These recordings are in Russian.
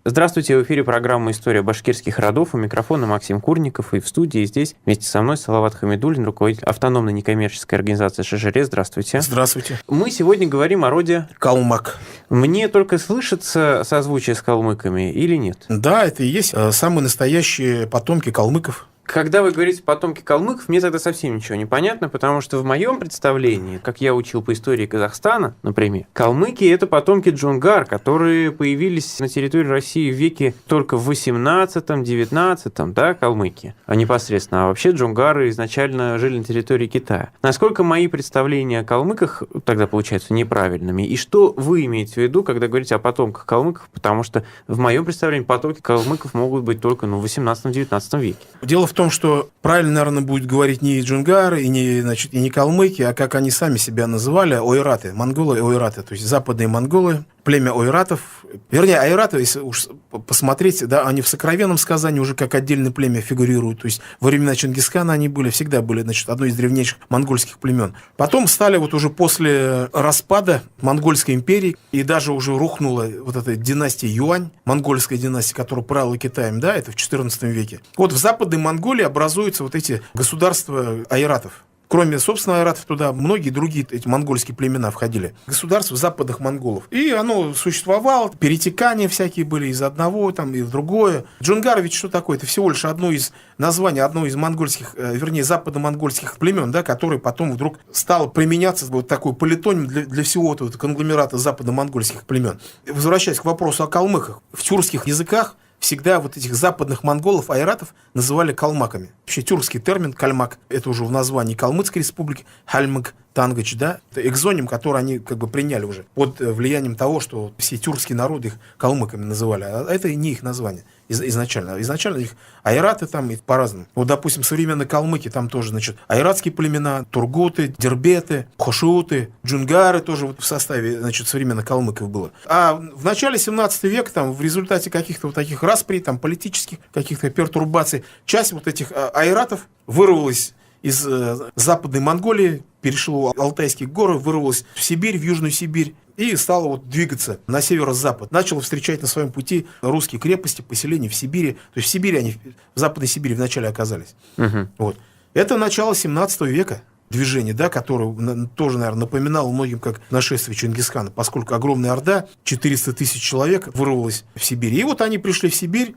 Здравствуйте, в эфире программа «История башкирских родов». У микрофона Максим Курников. И в студии здесь вместе со мной Салават Хамидуллин, руководитель автономной некоммерческой организации ШЖР. Здравствуйте. Здравствуйте. Мы сегодня говорим о роде Калмык. Мне только слышится созвучие с калмыками или нет? Да, это и есть самые настоящие потомки калмыков. Когда вы говорите «потомки калмыков», мне тогда совсем ничего не понятно, потому что в моем представлении, как я учил по истории Казахстана, например, калмыки – это потомки джунгар, которые появились на территории России в веке только в 18-19, да, калмыки, а непосредственно. А вообще джунгары изначально жили на территории Китая. Насколько мои представления о калмыках тогда получаются неправильными? И что вы имеете в виду, когда говорите о потомках калмыков? Потому что в моем представлении потомки калмыков могут быть только в 18-19 веке. Дело в том, что правильно, наверное, будет говорить не джунгары и не калмыки, а как они сами себя называли, ойраты, монголы и ойраты, то есть западные монголы, племя ойратов. Вернее, ойраты, если уж посмотреть, да, они в сокровенном сказании уже как отдельное племя фигурируют. То есть во времена Чингисхана они всегда были, одной из древнейших монгольских племен. Потом стали уже после распада Монгольской империи, и даже уже рухнула эта династия Юань, монгольская династия, которая правила Китаем, да, это в XIV веке. В Западной Монголии образуются эти государства ойратов. Кроме, собственно, ойратов, туда многие другие эти монгольские племена входили. Государство западных монголов. И оно существовало, перетекания всякие были из одного и в другое. Джунгар ведь что такое? Это всего лишь одно из названий, одно из монгольских, западно-монгольских племен, да, которое потом вдруг стало применяться такой политоним для всего этого конгломерата западно-монгольских племен. Возвращаясь к вопросу о калмыках. В тюркских языках всегда этих западных монголов, айратов, называли калмаками. Вообще тюркский термин «кальмак» — это уже в названии Калмыцкой республики, «хальмык», «тангач», да, это экзоним, который они приняли уже под влиянием того, что все тюркские народы их калмыками называли, а это не их название изначально. Изначально их айраты там и по-разному. Допустим, современные калмыки, там тоже, айратские племена, тургуты, дербеты, хошиуты, джунгары тоже в составе, современных калмыков было. А в начале 17 века, в результате каких-то таких расприй, политических каких-то пертурбаций, часть этих айратов вырвалась из Западной Монголии, перешло Алтайские горы, вырвалось в Сибирь, в Южную Сибирь, и стало двигаться на северо-запад. Начало встречать на своем пути русские крепости, поселения в Сибири. То есть в Сибири в Западной Сибири вначале оказались. Это начало 17 века. Движение, да, которое тоже, наверное, напоминало многим как нашествие Чингисхана, поскольку огромная орда, 400 тысяч человек, вырвалась в Сибирь. И они пришли в Сибирь.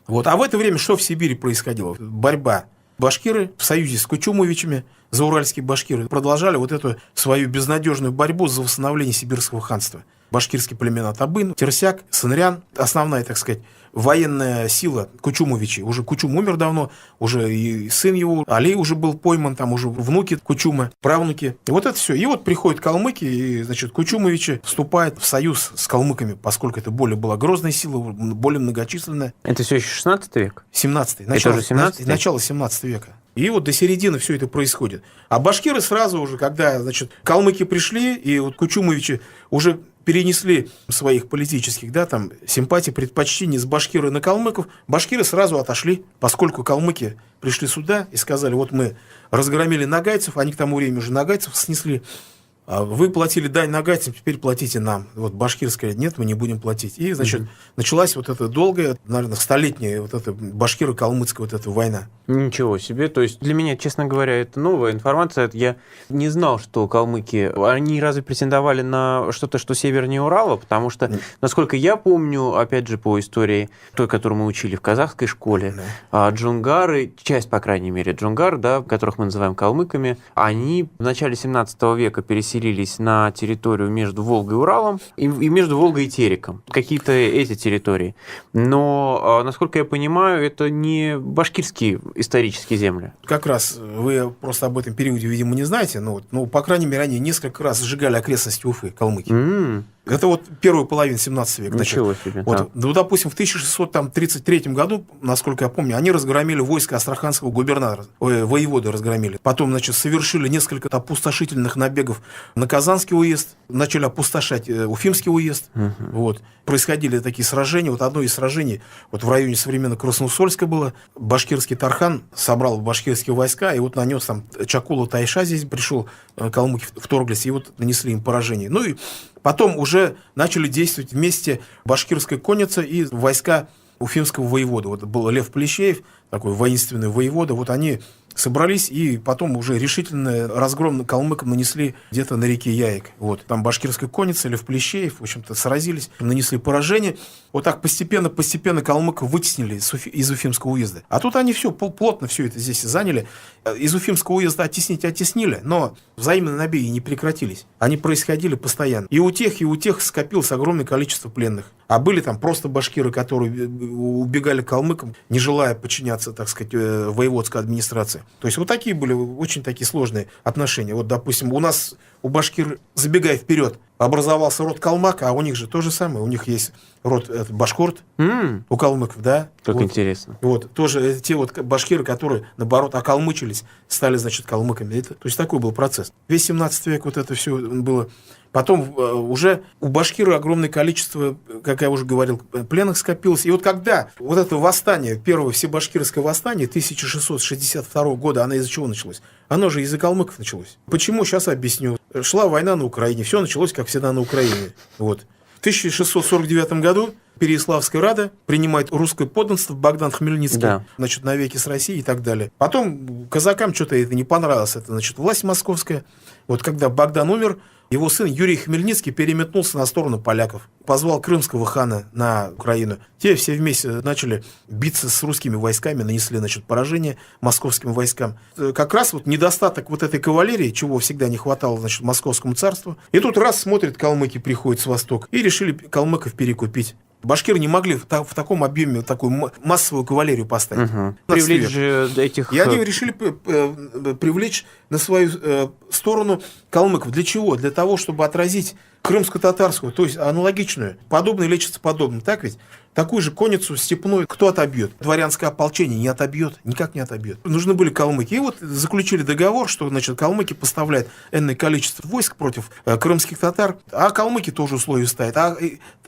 А в это время что в Сибири происходило? Борьба. Башкиры в союзе с кучумовичами, зауральские башкиры, продолжали эту свою безнадежную борьбу за восстановление сибирского ханства. Башкирские племена Табын, Терсяк, Сынрян, основная, так сказать, военная сила Кучумовичей. Уже Кучум умер давно, уже и сын его, Али уже был пойман, там уже внуки Кучума, правнуки. И это все. И приходят калмыки, и, Кучумовичи вступают в союз с калмыками, поскольку это более была грозная сила, более многочисленная. Это все еще 16 век? 17-й. Начало 17 века. И до середины все это происходит. А башкиры сразу уже, когда, калмыки пришли, и Кучумовичи уже перенесли своих политических, симпатий, предпочтений с башкиры на калмыков, башкиры сразу отошли, поскольку калмыки пришли сюда и сказали, мы разгромили нагайцев, они к тому времени уже нагайцев снесли, вы платили дань нагайцам, теперь платите нам. Башкирская, нет, мы не будем платить. И, началась эта долгая, наверное, столетняя эта башкиро-калмыцкая эта война. Ничего себе. То есть для меня, честно говоря, это новая информация. Я не знал, что калмыки, они разве претендовали на что-то, что севернее Урала? Потому что, насколько я помню, опять же, по истории той, которую мы учили в казахской школе, джунгары, часть, по крайней мере, джунгар, да, которых мы называем калмыками, они в начале 17 века переселились на территорию между Волгой и Уралом и между Волгой и Тереком. Какие-то эти территории. Но, насколько я понимаю, это не башкирские исторические земли. Как раз вы просто об этом периоде, видимо, не знаете, но по крайней мере, они несколько раз сжигали окрестности Уфы, калмыки. Это первую половину 17 века. Ничего себе. Допустим, в 1633 году, насколько я помню, они разгромили войско астраханского губернатора, воеводы разгромили. Потом, совершили несколько опустошительных набегов на Казанский уезд, начали опустошать Уфимский уезд. Происходили такие сражения. Одно из сражений в районе современного Красноусольска было. Башкирский Тархан собрал башкирские войска и нанес Чакула Тайша здесь пришел, калмыки вторглись и нанесли им поражение. И Потом уже начали действовать вместе башкирская конница и войска уфимского воевода. Вот был Лев Плещеев, такой воинственный воевода. Вот они собрались и потом уже решительный разгром калмыкам нанесли где-то на реке Яик. Вот. Там башкирская конница, Лев Плещеев, в общем-то, сразились, нанесли поражение. Вот так постепенно калмыков вытеснили из Уфимского уезда. А тут они плотно все это здесь заняли. Из Уфимского уезда оттеснили, но взаимные набеги не прекратились. Они происходили постоянно. И у тех скопилось огромное количество пленных. А были там просто башкиры, которые убегали к калмыкам, не желая подчиняться, так сказать, воеводской администрации. То есть вот такие были очень такие сложные отношения. Вот, допустим, у башкир, забегая вперед, образовался род калмак, а у них же то же самое. У них есть род башкорт, у калмыков, да. Как вот, интересно. Вот, тоже те вот башкиры, которые, наоборот, окалмычились, стали, значит, калмыками. То есть такой был процесс. Весь 17 век вот это все было. Потом уже у башкира огромное количество, как я уже говорил, пленных скопилось. И вот когда вот это восстание, первое всебашкирское восстание 1662 года, оно из-за чего началось? Оно же из-за калмыков началось. Почему? Сейчас объясню. Шла война на Украине. Все началось, как всегда, на Украине. Вот. В 1649 году Переяславская рада принимает русское подданство, Богдан Хмельницкий, да. Значит, навеки с Россией и так далее. Потом казакам что-то это не понравилось. Это, значит, власть московская. Вот когда Богдан умер, его сын Юрий Хмельницкий переметнулся на сторону поляков. Позвал крымского хана на Украину. Те все вместе начали биться с русскими войсками, нанесли, значит, поражение московским войскам. Как раз вот недостаток вот этой кавалерии, чего всегда не хватало, значит, московскому царству. И тут раз смотрят, калмыки приходят с востока и решили калмыков перекупить. Башкиры не могли в таком объеме такую массовую кавалерию поставить. Привлечь же этих... И они решили привлечь на свою сторону калмыков. Для чего? Для того, чтобы отразить крымско-татарскую, то есть аналогичную. Подобное лечится подобным. Так ведь? Такую же конницу степную кто отобьет? Дворянское ополчение не отобьет, никак не отобьет. Нужны были калмыки. И вот заключили договор, что, значит, калмыки поставляют энное количество войск против крымских татар, а калмыки тоже условия ставят. А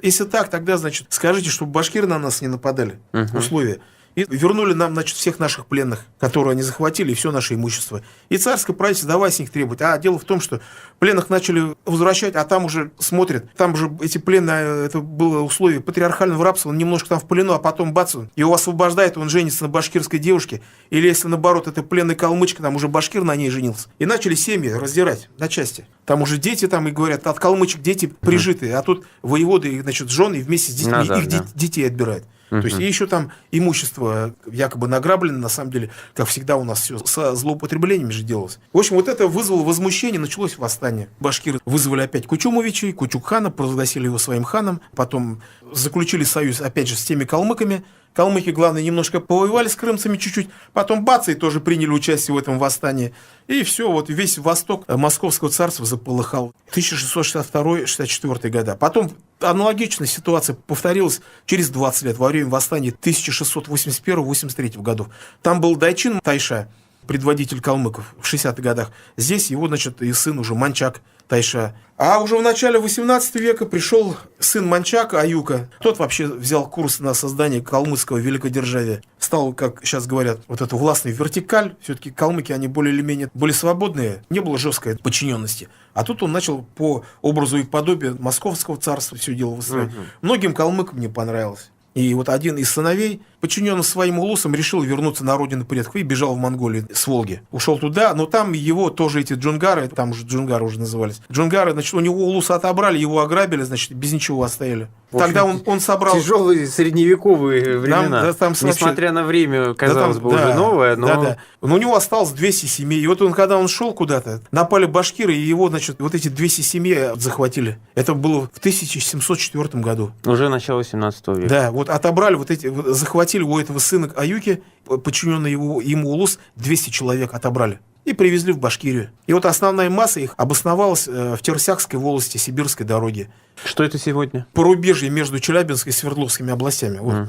если так, тогда, значит, скажите, чтобы башкиры на нас не нападали. Условия. И вернули нам, значит, всех наших пленных, которые они захватили, и все наше имущество. И царское правительство давай с них требовать. А дело в том, что пленных начали возвращать, а там уже смотрят, там уже эти пленные, это было условие патриархального рабства, он немножко там в плену, а потом бац, его освобождает, он женится на башкирской девушке. Или если наоборот, это пленная калмычка, там уже башкир на ней женился. И начали семьи раздирать на части. Там уже дети, там и говорят, от калмычек дети прижитые, а тут воеводы, значит, жены вместе с детьми, детей отбирают. То есть, и еще там имущество якобы награблено, на самом деле, как всегда у нас все со злоупотреблениями же делалось. В общем, вот это вызвало возмущение, началось восстание. Башкиры вызвали опять Кучумовича, Кучук-хана, провозгласили его своим ханом, потом заключили союз, опять же, с теми калмыками. Калмыки, главное, немножко повоевали с крымцами чуть-чуть, потом бац, и тоже приняли участие в этом восстании. И все, вот весь восток Московского царства заполыхал. 1662-64 года. Потом аналогичная ситуация повторилась через 20 лет, во время восстания 1681-83 годов. Там был Дайчин Тайша, предводитель калмыков в 60-х годах. Здесь его, значит, и сын уже Манчак Тайша. А уже в начале 18 века пришел сын Манчака, Аюка. Тот вообще взял курс на создание калмыцкого великодержавия. Стал, как сейчас говорят, вот эту властную вертикаль. Все-таки калмыки, они более или менее более свободные. Не было жесткой подчиненности. А тут он начал по образу и подобию московского царства все дело выстраивать. Многим калмыкам не понравилось. И вот один из сыновей, подчиненный своим улусам, решил вернуться на родину предков и бежал в Монголию с Волги. Ушел туда, но там его тоже эти джунгары, там уже джунгары уже назывались. Джунгары, значит, у него улуса отобрали, его ограбили, значит, без ничего оставили. Тогда он собрал... Тяжелые средневековые времена. Там, несмотря на время, казалось бы, уже новое, но... Да. Но у него осталось 200 семей. И вот когда он шел куда-то, напали башкиры, и его, значит, вот эти 200 семей захватили. Это было в 1704 году. Уже начало 18 века. Да, вот отобрали вот эти, захватили у этого сына Аюки, подчиненный ему улус, 200 человек отобрали. И привезли в Башкирию. И вот основная масса их обосновалась в Терсякской волости Сибирской дороги. Что это сегодня? Порубежье между Челябинской и Свердловскими областями. Вот,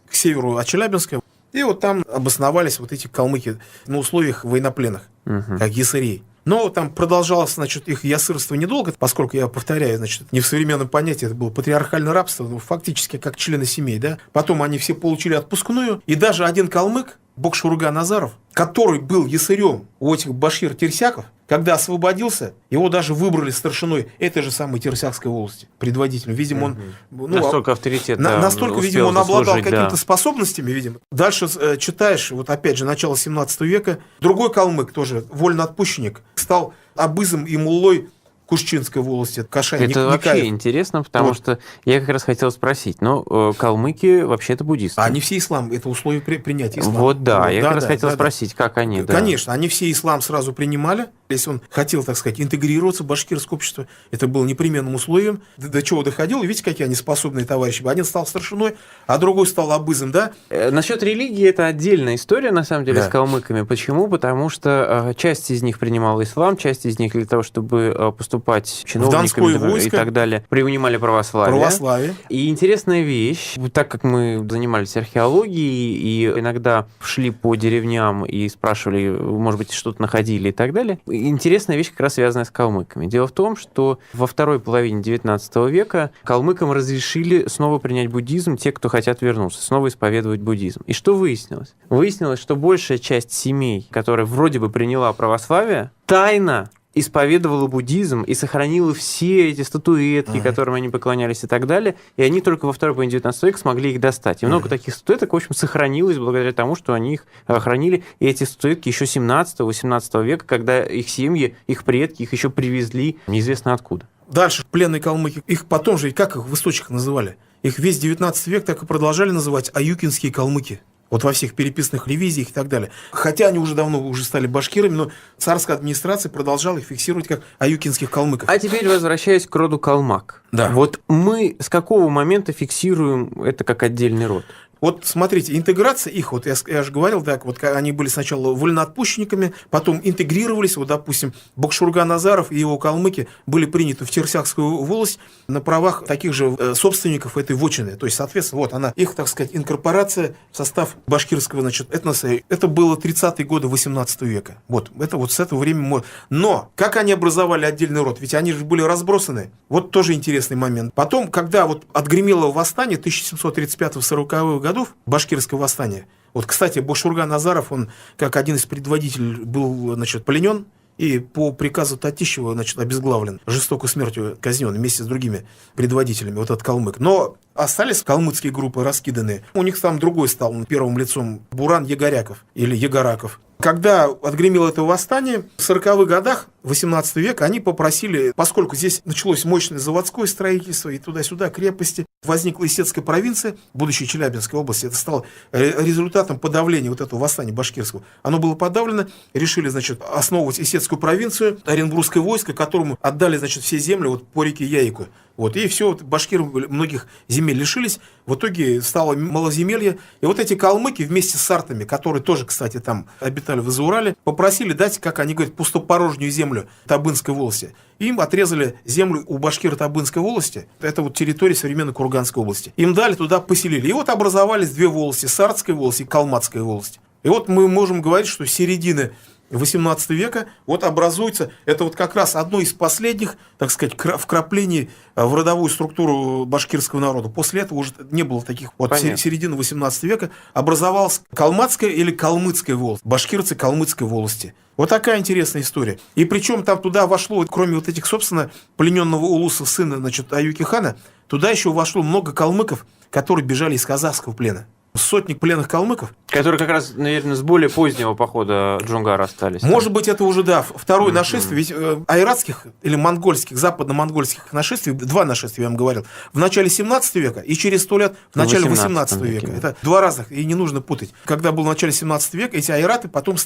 к северу от Челябинска. И вот там обосновались вот эти калмыки на условиях военнопленных, как ясырей. Но там продолжалось, значит, их ясырство недолго, поскольку, я повторяю, значит, не в современном понятии, это было патриархальное рабство, но фактически как члены семей, да. Потом они все получили отпускную, и даже один калмык, Бокшурга Назаров, который был ясырем у этих башкир-терсяков, когда освободился, его даже выбрали старшиной этой же самой Терсякской волости, предводителем. Видимо, он... Настолько авторитет, настолько, видимо, он обладал заслужить, какими-то способностями, видимо. Дальше читаешь, вот опять же, начало 17 века, другой калмык, тоже вольноотпущенник, стал абызом и муллой Кушчинской волости, Кашай. Это вообще интересно, потому что я как раз хотел спросить, калмыки вообще-то буддисты. Они все ислам, это условие принятия ислама. Вот да, я как раз хотел спросить, как они. Конечно, они все ислам сразу принимали. Если он хотел, так сказать, интегрироваться в башкирское общество, это было непременным условием. До чего доходило, видите, какие они способные товарищи. Один стал старшиной, а другой стал абызом, да? Насчет религии это отдельная история, на самом деле, с калмыками. Почему? Потому что часть из них принимала ислам, часть из них для того, чтобы поступать чиновниками и так далее, принимали православие. И интересная вещь, так как мы занимались археологией и иногда шли по деревням и спрашивали, может быть, что-то находили и так далее, интересная вещь как раз связанная с калмыками. Дело в том, что во второй половине 19 века калмыкам разрешили снова принять буддизм те, кто хотят вернуться, снова исповедовать буддизм. И что выяснилось? Выяснилось, что большая часть семей, которая вроде бы приняла православие, тайно исповедовала буддизм и сохранила все эти статуэтки, которым они поклонялись и так далее, и они только во второй половине 19 века смогли их достать. И много таких статуэток, в общем, сохранилось благодаря тому, что они их хранили, и эти статуэтки еще 17-18 века, когда их семьи, их предки, их еще привезли неизвестно откуда. Дальше пленные калмыки, их потом же, как их в источниках называли? Их весь 19 век так и продолжали называть аюкинские калмыки. Вот во всех переписных ревизиях и так далее. Хотя они уже давно стали башкирами, но царская администрация продолжала их фиксировать как аюкинских калмыков. А теперь возвращаясь к роду калмак. Да. Вот мы с какого момента фиксируем это как отдельный род? Вот смотрите, интеграция их, вот я же говорил, так, вот они были сначала вольноотпущенниками, потом интегрировались, вот, допустим, Бокшурга-Назаров и его калмыки были приняты в Терсякскую волость на правах таких же собственников этой вотчины. То есть, соответственно, вот она, их, так сказать, инкорпорация в состав башкирского, значит, этноса. Это было 30-е годы 18 века. Вот, это вот с этого времени. Но, как они образовали отдельный род? Ведь они же были разбросаны. Вот тоже интересный момент. Потом, когда вот отгремело восстание 1735-40-х годов, башкирское восстание. Вот, кстати, Бошурга-Назаров, он как один из предводителей был, значит, пленен и по приказу Татищева, значит, обезглавлен, жестокой смертью казнен вместе с другими предводителями, вот этот калмык. Но остались калмыцкие группы раскиданные. У них там другой стал первым лицом Буран Егоряков или Егораков. Когда отгремело это восстание, в 40-х годах 18 века они попросили, поскольку здесь началось мощное заводское строительство и туда-сюда крепости, возникла Исетская провинция, будущей Челябинской области, это стало результатом подавления вот этого восстания башкирского. Оно было подавлено, решили, значит, основывать Исетскую провинцию, Оренбургское войско, которому отдали, значит, все земли вот по реке Яйку. Вот, и все, вот, башкиры многих земель лишились, в итоге стало малоземелье. И вот эти калмыки вместе с сартами, которые тоже, кстати, там обитали в Изаурале, попросили дать, как они говорят, пустопорожнюю землю Табынской волости. Им отрезали землю у башкир Табынской волости, это вот территория современной Курганской области. Им дали, туда поселили. И вот образовались две волости, Сартская волость и Калмацкая волость. И вот мы можем говорить, что с середины 18 века вот образуется, это вот как раз одно из последних, так сказать, вкраплений в родовую структуру башкирского народа. После этого уже не было таких. Вот середины 18 века образовалась Калмацкая или Калмыцкая волость, башкирцы Калмыцкой волости. Вот такая интересная история. И причем там туда вошло, кроме вот этих, собственно, плененного улуса сына, значит, Аюки хана, туда еще вошло много калмыков, которые бежали из казахского плена. Сотни пленных калмыков. Которые как раз, наверное, с более позднего похода Джунгара остались. Может быть, это уже, да, второе нашествие. Ведь айратских или монгольских, западно-монгольских нашествий, два нашествия, я вам говорил, в начале 17 века и через 100 лет в начале 18 века. Это два разных, и не нужно путать. Когда был в начале 17 века, эти айраты потом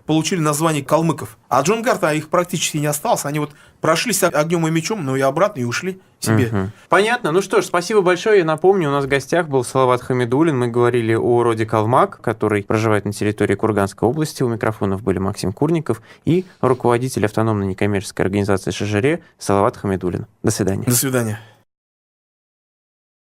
получили название калмыков. А Джунгар-то их практически не осталось. Они вот прошлись огнем и мечом, но и обратно, и ушли себе. Понятно. Ну что ж, спасибо большое. Я напомню, у нас в гостях был Салават Хамидуллин. Мы говорили о роде калмак, который проживает на территории Курганской области. У микрофонов были Максим Курников и руководитель автономной некоммерческой организации «Шажире» Салават Хамидуллин. До свидания. До свидания.